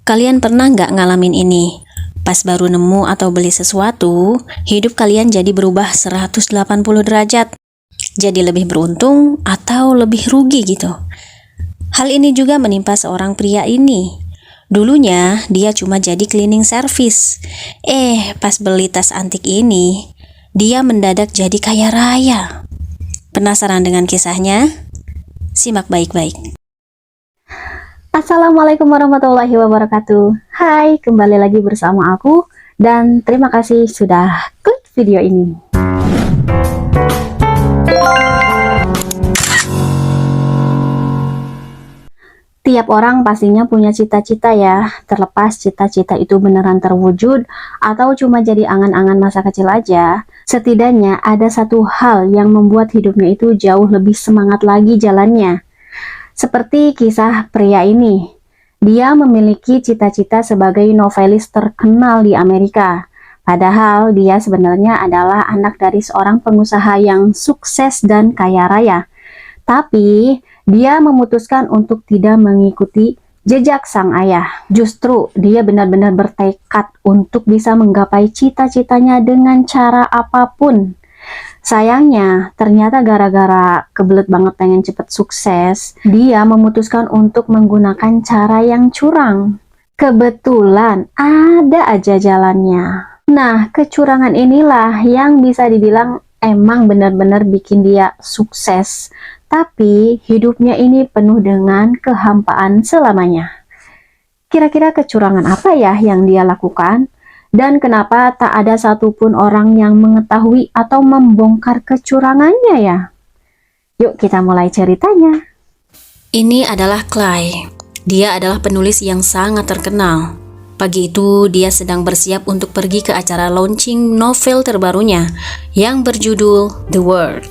Kalian pernah nggak ngalamin ini? Pas baru nemu atau beli sesuatu, hidup kalian jadi berubah 180 derajat. Jadi lebih beruntung atau lebih rugi gitu. Hal ini juga menimpa seorang pria ini. Dulunya dia cuma jadi cleaning service. Pas beli tas antik ini, dia mendadak jadi kaya raya. Penasaran dengan kisahnya? Simak baik-baik. Assalamualaikum warahmatullahi wabarakatuh. Hai, kembali lagi bersama aku dan terima kasih sudah klik video ini. Tiap orang pastinya punya cita-cita ya, terlepas cita-cita itu beneran terwujud atau cuma jadi angan-angan masa kecil aja. Setidaknya ada satu hal yang membuat hidupnya itu jauh lebih semangat lagi jalannya. Seperti kisah pria ini, dia memiliki cita-cita sebagai novelis terkenal di Amerika. Padahal dia sebenarnya adalah anak dari seorang pengusaha yang sukses dan kaya raya. Tapi dia memutuskan untuk tidak mengikuti jejak sang ayah. Justru dia benar-benar bertekad untuk bisa menggapai cita-citanya dengan cara apapun. Sayangnya, ternyata gara-gara kebelet banget pengen cepet sukses, dia memutuskan untuk menggunakan cara yang curang. Kebetulan ada aja jalannya. Nah, kecurangan inilah yang bisa dibilang emang benar-benar bikin dia sukses. Tapi hidupnya ini penuh dengan kehampaan selamanya. Kira-kira kecurangan apa ya yang dia lakukan? Dan kenapa tak ada satupun orang yang mengetahui atau membongkar kecurangannya ya? Yuk kita mulai ceritanya. Ini adalah Clay. Dia adalah penulis yang sangat terkenal. Pagi itu dia sedang bersiap untuk pergi ke acara launching novel terbarunya yang berjudul The World.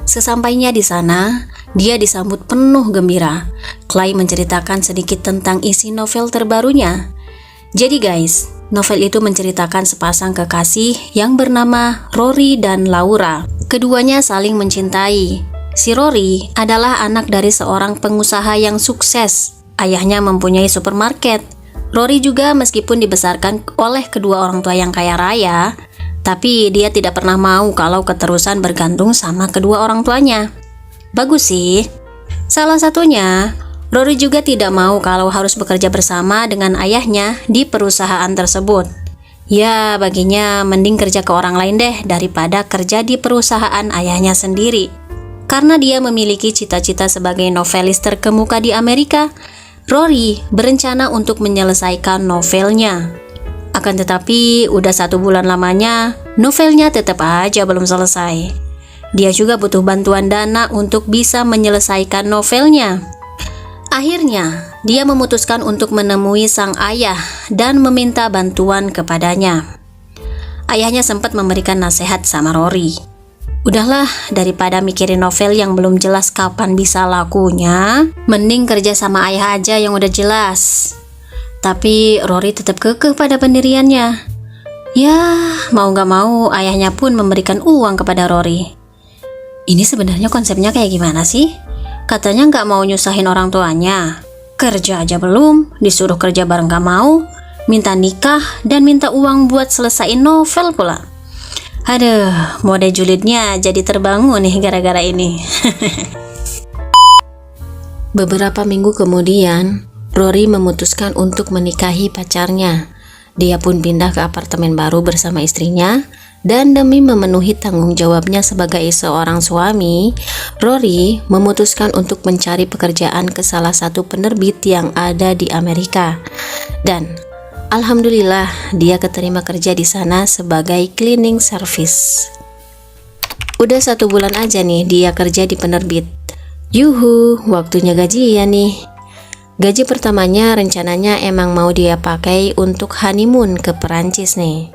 Sesampainya di sana, dia disambut penuh gembira. Clay menceritakan sedikit tentang isi novel terbarunya. Jadi guys, novel itu menceritakan sepasang kekasih yang bernama Rory dan Laura. Keduanya saling mencintai. Si Rory adalah anak dari seorang pengusaha yang sukses. Ayahnya mempunyai supermarket. Rory juga meskipun dibesarkan oleh kedua orang tua yang kaya raya, tapi dia tidak pernah mau kalau keterusan bergantung sama kedua orang tuanya. Bagus sih. Salah satunya, Rory juga tidak mau kalau harus bekerja bersama dengan ayahnya di perusahaan tersebut. Ya, baginya mending kerja ke orang lain deh daripada kerja di perusahaan ayahnya sendiri. Karena dia memiliki cita-cita sebagai novelis terkemuka di Amerika, Rory berencana untuk menyelesaikan novelnya. Akan tetapi, udah 1 bulan lamanya, novelnya tetap aja belum selesai. Dia juga butuh bantuan dana untuk bisa menyelesaikan novelnya. Akhirnya, dia memutuskan untuk menemui sang ayah dan meminta bantuan kepadanya. Ayahnya sempat memberikan nasihat sama Rory. Udahlah, daripada mikirin novel yang belum jelas kapan bisa lakunya, mending kerja sama ayah aja yang udah jelas. Tapi Rory tetap kekeh pada pendiriannya. Ya, mau gak mau ayahnya pun memberikan uang kepada Rory. Ini sebenarnya konsepnya kayak gimana sih? Katanya gak mau nyusahin orang tuanya. Kerja aja belum, disuruh kerja bareng gak mau, minta nikah dan minta uang buat selesaiin novel pula. Aduh, mode julidnya jadi terbangun nih gara-gara ini. Beberapa minggu kemudian, Rory memutuskan untuk menikahi pacarnya. Dia pun pindah ke apartemen baru bersama istrinya. Dan demi memenuhi tanggung jawabnya sebagai seorang suami, Rory memutuskan untuk mencari pekerjaan ke salah satu penerbit yang ada di Amerika. Dan alhamdulillah dia keterima kerja di sana sebagai cleaning service. Udah 1 bulan aja nih dia kerja di penerbit. Yuhu, waktunya gajian nih. Gaji pertamanya rencananya emang mau dia pakai untuk honeymoon ke Perancis nih.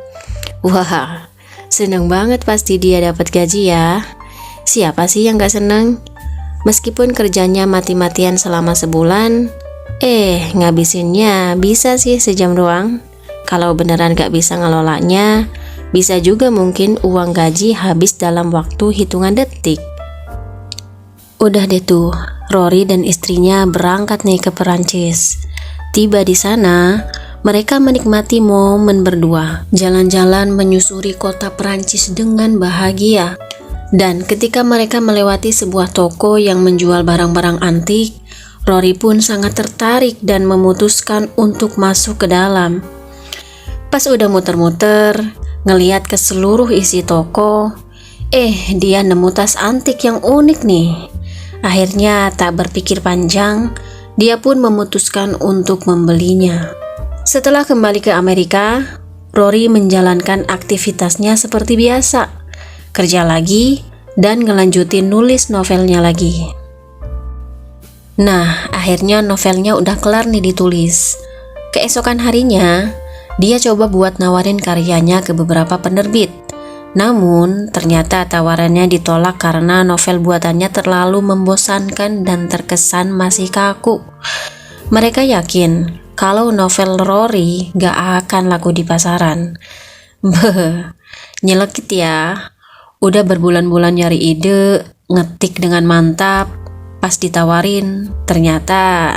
Wah, seneng banget pasti dia dapat gaji ya. Siapa sih yang gak seneng? Meskipun kerjanya mati-matian selama sebulan, ngabisinnya bisa sih sejam doang. Kalau beneran gak bisa ngelolanya, bisa juga mungkin uang gaji habis dalam waktu hitungan detik. Udah deh tuh, Rory dan istrinya berangkat nih ke Perancis. Tiba di sana, mereka menikmati momen berdua, jalan-jalan menyusuri kota Perancis dengan bahagia. Dan ketika mereka melewati sebuah toko yang menjual barang-barang antik, Rory pun sangat tertarik dan memutuskan untuk masuk ke dalam. Pas udah muter-muter, ngeliat ke seluruh isi toko, dia nemu tas antik yang unik nih. Akhirnya tak berpikir panjang, dia pun memutuskan untuk membelinya. Setelah kembali ke Amerika, Rory menjalankan aktivitasnya seperti biasa, kerja lagi dan ngelanjutin nulis novelnya lagi. Nah, akhirnya novelnya udah kelar nih ditulis. Keesokan harinya, dia coba buat nawarin karyanya ke beberapa penerbit. Namun, ternyata tawarannya ditolak karena novel buatannya terlalu membosankan dan terkesan masih kaku. Mereka yakin kalau novel Rory gak akan laku di pasaran. Nyelekit ya. Udah berbulan-bulan nyari ide, ngetik dengan mantap, pas ditawarin ternyata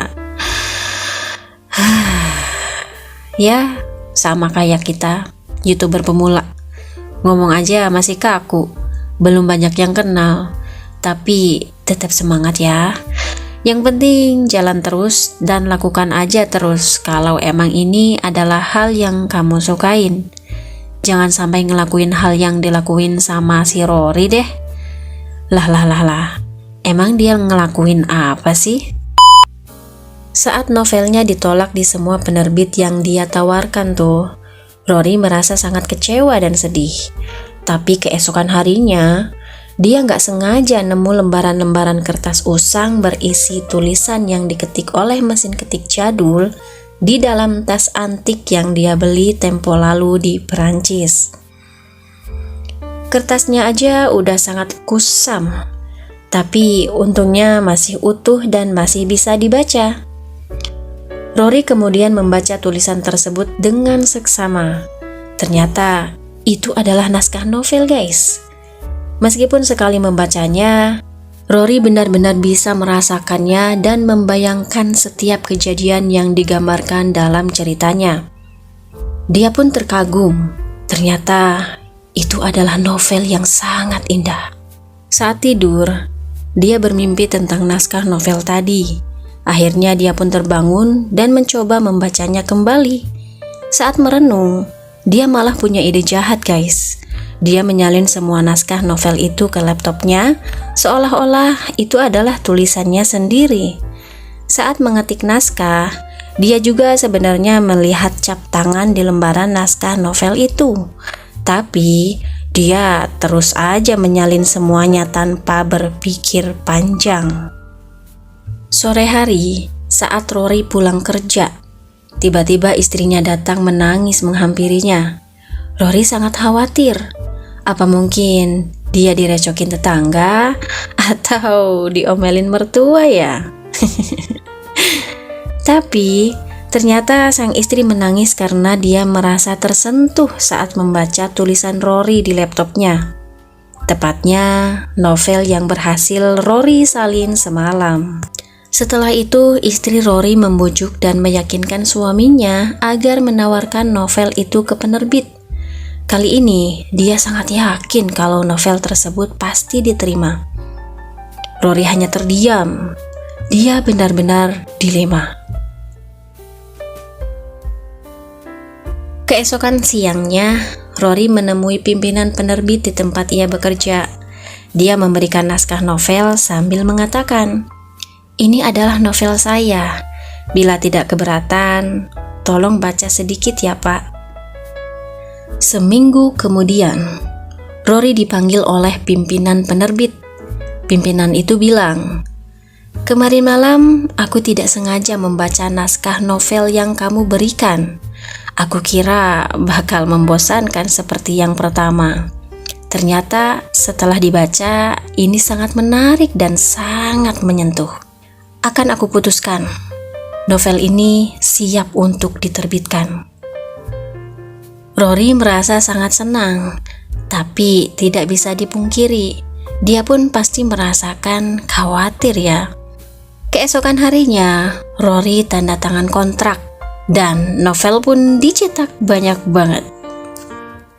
ya sama kayak kita, YouTuber pemula. Ngomong aja masih kaku, belum banyak yang kenal. Tapi tetap semangat ya. Yang penting jalan terus dan lakukan aja terus kalau emang ini adalah hal yang kamu sukain. Jangan sampai ngelakuin hal yang dilakuin sama si Rory deh. Lah. Emang dia ngelakuin apa sih? Saat novelnya ditolak di semua penerbit yang dia tawarkan tuh, Rory merasa sangat kecewa dan sedih. Tapi keesokan harinya, dia nggak sengaja nemu lembaran-lembaran kertas usang berisi tulisan yang diketik oleh mesin ketik jadul di dalam tas antik yang dia beli tempo lalu di Perancis. Kertasnya aja udah sangat kusam, tapi untungnya masih utuh dan masih bisa dibaca. Rory kemudian membaca tulisan tersebut dengan seksama. Ternyata itu adalah naskah novel, guys. Meskipun sekali membacanya, Rory benar-benar bisa merasakannya dan membayangkan setiap kejadian yang digambarkan dalam ceritanya. Dia pun terkagum. Ternyata itu adalah novel yang sangat indah. Saat tidur, dia bermimpi tentang naskah novel tadi. Akhirnya dia pun terbangun dan mencoba membacanya kembali. Saat merenung, dia malah punya ide jahat, guys. Dia menyalin semua naskah novel itu ke laptopnya, seolah-olah itu adalah tulisannya sendiri. Saat mengetik naskah, dia juga sebenarnya melihat cap tangan di lembaran naskah novel itu. Tapi, dia terus aja menyalin semuanya tanpa berpikir panjang. Sore hari, saat Rory pulang kerja, tiba-tiba istrinya datang menangis menghampirinya. Rory sangat khawatir. Apa mungkin dia direcokin tetangga atau diomelin mertua ya? Tapi ternyata sang istri menangis karena dia merasa tersentuh saat membaca tulisan Rory di laptopnya. Tepatnya novel yang berhasil Rory salin semalam. Setelah itu, istri Rory membujuk dan meyakinkan suaminya agar menawarkan novel itu ke penerbit. Kali ini, dia sangat yakin kalau novel tersebut pasti diterima. Rory hanya terdiam. Dia benar-benar dilema. Keesokan siangnya, Rory menemui pimpinan penerbit di tempat ia bekerja. Dia memberikan naskah novel sambil mengatakan, "Ini adalah novel saya. Bila tidak keberatan, tolong baca sedikit ya, Pak." Seminggu kemudian, Rory dipanggil oleh pimpinan penerbit. Pimpinan itu bilang, "Kemarin malam aku tidak sengaja membaca naskah novel yang kamu berikan. Aku kira bakal membosankan seperti yang pertama. Ternyata setelah dibaca, ini sangat menarik dan sangat menyentuh. Akan aku putuskan, novel ini siap untuk diterbitkan." Rory merasa sangat senang, tapi tidak bisa dipungkiri, dia pun pasti merasakan khawatir ya. Keesokan harinya, Rory tanda tangan kontrak dan novel pun dicetak banyak banget.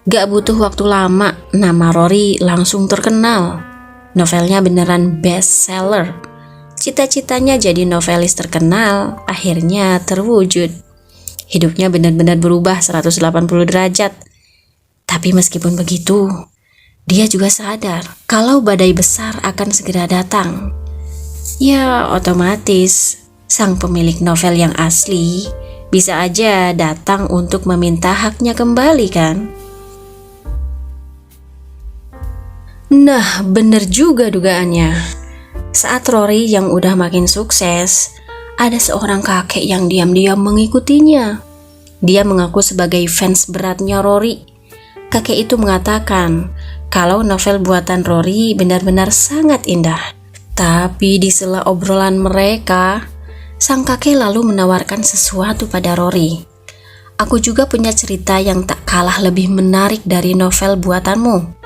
Gak butuh waktu lama, nama Rory langsung terkenal. Novelnya beneran bestseller. Cita-citanya jadi novelis terkenal akhirnya terwujud. Hidupnya benar-benar berubah 180 derajat. Tapi meskipun begitu, dia juga sadar kalau badai besar akan segera datang. Ya, otomatis sang pemilik novel yang asli bisa aja datang untuk meminta haknya kembali, kan? Nah, bener juga dugaannya. Saat Rory yang udah makin sukses, ada seorang kakek yang diam-diam mengikutinya. Dia mengaku sebagai fans beratnya Rory. Kakek itu mengatakan kalau novel buatan Rory benar-benar sangat indah. Tapi di sela obrolan mereka, sang kakek lalu menawarkan sesuatu pada Rory. Aku juga punya cerita yang tak kalah lebih menarik dari novel buatanmu.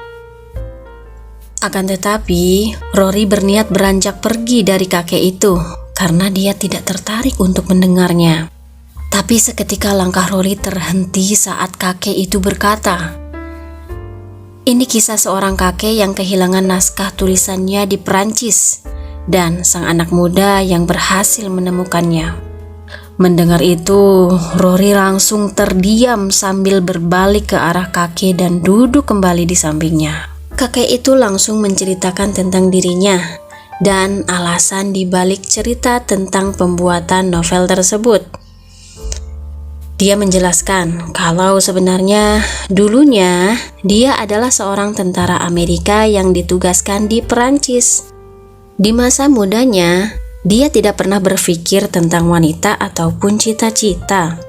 Akan tetapi, Rory berniat beranjak pergi dari kakek itu karena dia tidak tertarik untuk mendengarnya. Tapi seketika langkah Rory terhenti saat kakek itu berkata, "Ini kisah seorang kakek yang kehilangan naskah tulisannya di Perancis dan sang anak muda yang berhasil menemukannya." Mendengar itu, Rory langsung terdiam sambil berbalik ke arah kakek dan duduk kembali di sampingnya. Kakek itu langsung menceritakan tentang dirinya dan alasan dibalik cerita tentang pembuatan novel tersebut. Dia menjelaskan kalau sebenarnya dulunya dia adalah seorang tentara Amerika yang ditugaskan di Perancis. Di masa mudanya, dia tidak pernah berpikir tentang wanita ataupun cita-cita.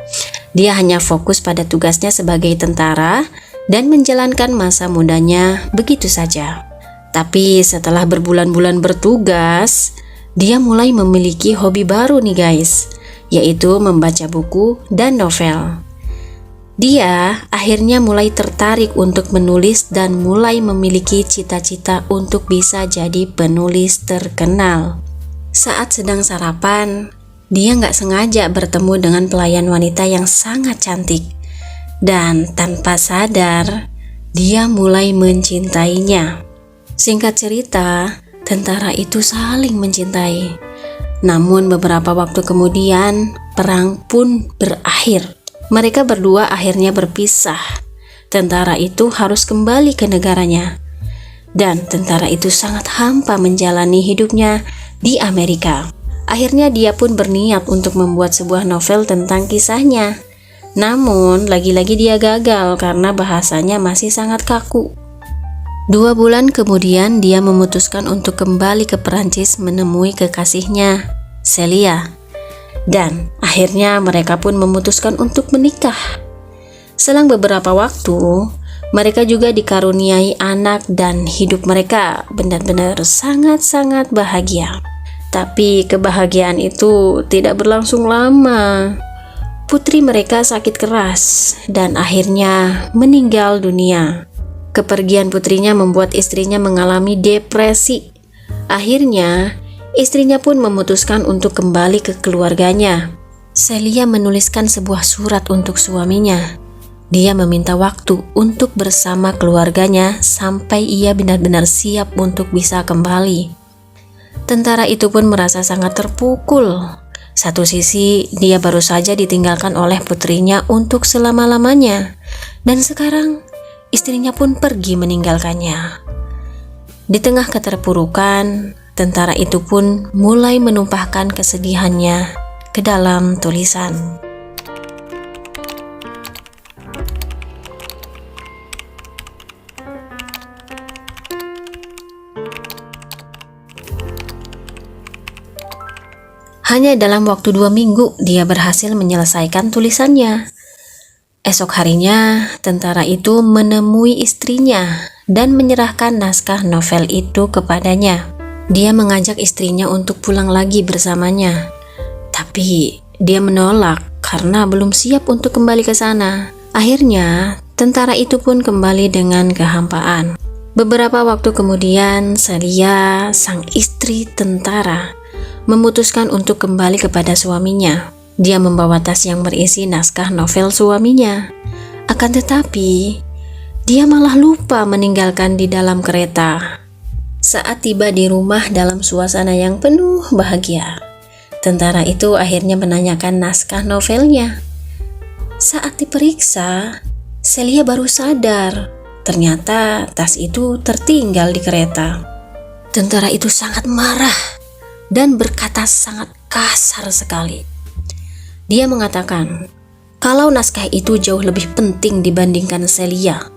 Dia hanya fokus pada tugasnya sebagai tentara dan menjalankan masa mudanya begitu saja. Tapi setelah berbulan-bulan bertugas, dia mulai memiliki hobi baru nih guys, yaitu membaca buku dan novel. Dia akhirnya mulai tertarik untuk menulis dan mulai memiliki cita-cita untuk bisa jadi penulis terkenal. Saat sedang sarapan, dia nggak sengaja bertemu dengan pelayan wanita yang sangat cantik. Dan tanpa sadar, dia mulai mencintainya. Singkat cerita, tentara itu saling mencintai. Namun beberapa waktu kemudian, perang pun berakhir. Mereka berdua akhirnya berpisah. Tentara itu harus kembali ke negaranya. Dan tentara itu sangat hampa menjalani hidupnya di Amerika. Akhirnya dia pun berniat untuk membuat sebuah novel tentang kisahnya. Namun, lagi-lagi dia gagal karena bahasanya masih sangat kaku. 2 bulan kemudian, dia memutuskan untuk kembali ke Perancis menemui kekasihnya, Celia. Dan akhirnya mereka pun memutuskan untuk menikah. Selang beberapa waktu, mereka juga dikaruniai anak dan hidup mereka benar-benar sangat-sangat bahagia. Tapi kebahagiaan itu tidak berlangsung lama. Putri mereka sakit keras dan akhirnya meninggal dunia. Kepergian putrinya membuat istrinya mengalami depresi. Akhirnya, istrinya pun memutuskan untuk kembali ke keluarganya. Celia menuliskan sebuah surat untuk suaminya. Dia meminta waktu untuk bersama keluarganya sampai ia benar-benar siap untuk bisa kembali. Tentara itu pun merasa sangat terpukul. Satu sisi, dia baru saja ditinggalkan oleh putrinya untuk selama-lamanya, dan sekarang istrinya pun pergi meninggalkannya. Di tengah keterpurukan, tentara itu pun mulai menumpahkan kesedihannya ke dalam tulisan. Hanya dalam waktu 2 minggu dia berhasil menyelesaikan tulisannya. Esok harinya, tentara itu menemui istrinya dan menyerahkan naskah novel itu kepadanya. Dia mengajak istrinya untuk pulang lagi bersamanya. Tapi dia menolak karena belum siap untuk kembali ke sana. Akhirnya, tentara itu pun kembali dengan kehampaan. Beberapa waktu kemudian, Celia, sang istri tentara, memutuskan untuk kembali kepada suaminya. Dia membawa tas yang berisi naskah novel suaminya. Akan tetapi, dia malah lupa meninggalkan di dalam kereta. Saat tiba di rumah dalam suasana yang penuh bahagia, tentara itu akhirnya menanyakan naskah novelnya. Saat diperiksa, Celia baru sadar, ternyata tas itu tertinggal di kereta. Tentara itu sangat marah dan berkata sangat kasar sekali. Dia mengatakan, kalau naskah itu jauh lebih penting dibandingkan Celia.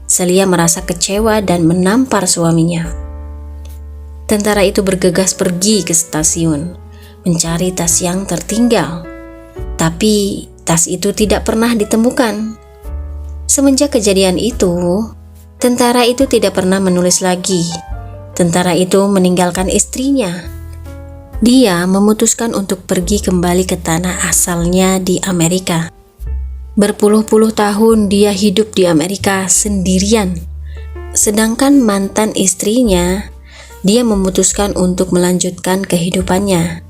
Celia merasa kecewa dan menampar suaminya. Tentara itu bergegas pergi ke stasiun, mencari tas yang tertinggal. Tapi tas itu tidak pernah ditemukan. Semenjak kejadian itu, tentara itu tidak pernah menulis lagi. Tentara itu meninggalkan istrinya. Dia memutuskan untuk pergi kembali ke tanah asalnya di Amerika. Berpuluh-puluh tahun dia hidup di Amerika sendirian. Sedangkan mantan istrinya, dia memutuskan untuk melanjutkan kehidupannya.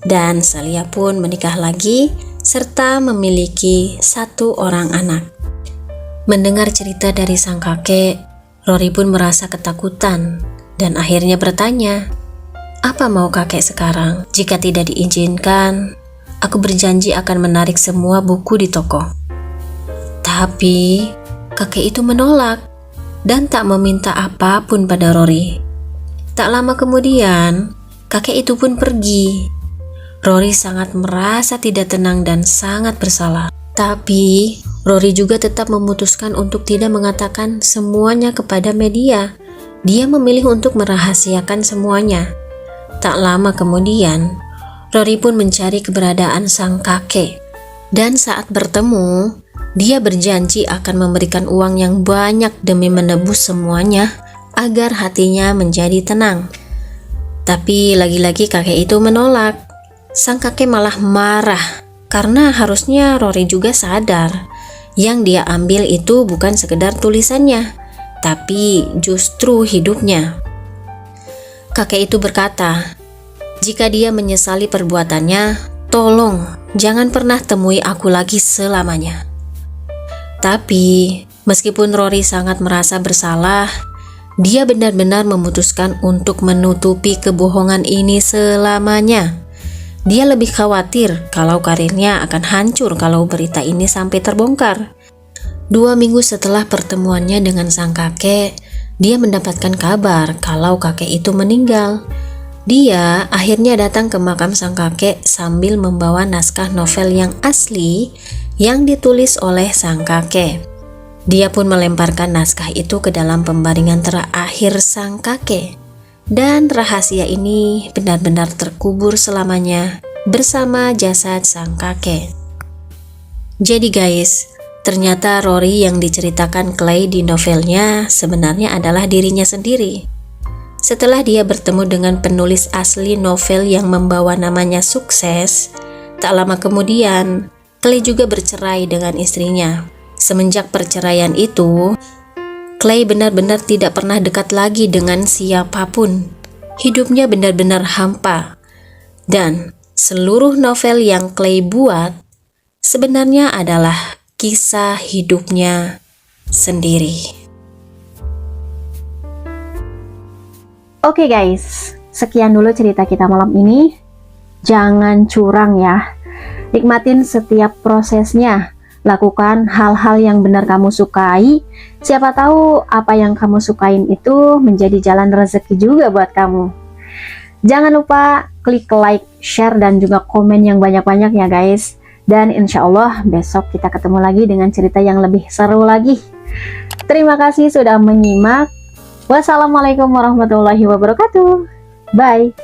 Dan Celia pun menikah lagi serta memiliki 1 orang anak. Mendengar cerita dari sang kakek, Rory pun merasa ketakutan dan akhirnya bertanya, "Apa mau kakek sekarang? Jika tidak diizinkan, aku berjanji akan menarik semua buku di toko." Tapi kakek itu menolak dan tak meminta apapun pada Rory. Tak lama kemudian, kakek itu pun pergi. Rory sangat merasa tidak tenang dan sangat bersalah. Tapi Rory juga tetap memutuskan untuk tidak mengatakan semuanya kepada media. Dia memilih untuk merahasiakan semuanya. Tak lama kemudian, Rory pun mencari keberadaan sang kakek. Dan saat bertemu, dia berjanji akan memberikan uang yang banyak demi menebus semuanya agar hatinya menjadi tenang. Tapi lagi-lagi kakek itu menolak. Sang kakek malah marah karena harusnya Rory juga sadar yang dia ambil itu bukan sekedar tulisannya, tapi justru hidupnya. Kakek itu berkata, "Jika dia menyesali perbuatannya, tolong jangan pernah temui aku lagi selamanya." Tapi meskipun Rory sangat merasa bersalah, dia benar-benar memutuskan untuk menutupi kebohongan ini selamanya. Dia lebih khawatir kalau karirnya akan hancur kalau berita ini sampai terbongkar. 2 minggu setelah pertemuannya dengan sang kakek, dia mendapatkan kabar kalau kakek itu meninggal. Dia akhirnya datang ke makam sang kakek sambil membawa naskah novel yang asli yang ditulis oleh sang kakek. Dia pun melemparkan naskah itu ke dalam pembaringan terakhir sang kakek. Dan rahasia ini benar-benar terkubur selamanya bersama jasad sang kakek. Jadi guys, ternyata Rory yang diceritakan Clay di novelnya sebenarnya adalah dirinya sendiri. Setelah dia bertemu dengan penulis asli novel yang membawa namanya sukses, tak lama kemudian Clay juga bercerai dengan istrinya. Semenjak perceraian itu, Clay benar-benar tidak pernah dekat lagi dengan siapapun. Hidupnya benar-benar hampa. Dan seluruh novel yang Clay buat sebenarnya adalah kisah hidupnya sendiri. Oke guys, sekian dulu cerita kita malam ini. Jangan curang ya. Nikmatin setiap prosesnya. Lakukan hal-hal yang benar kamu sukai. Siapa tahu apa yang kamu sukain itu menjadi jalan rezeki juga buat kamu. Jangan lupa klik like, share, dan juga komen yang banyak-banyak ya guys. Dan insya Allah besok kita ketemu lagi dengan cerita yang lebih seru lagi. Terima kasih sudah menyimak. Wassalamualaikum warahmatullahi wabarakatuh. Bye.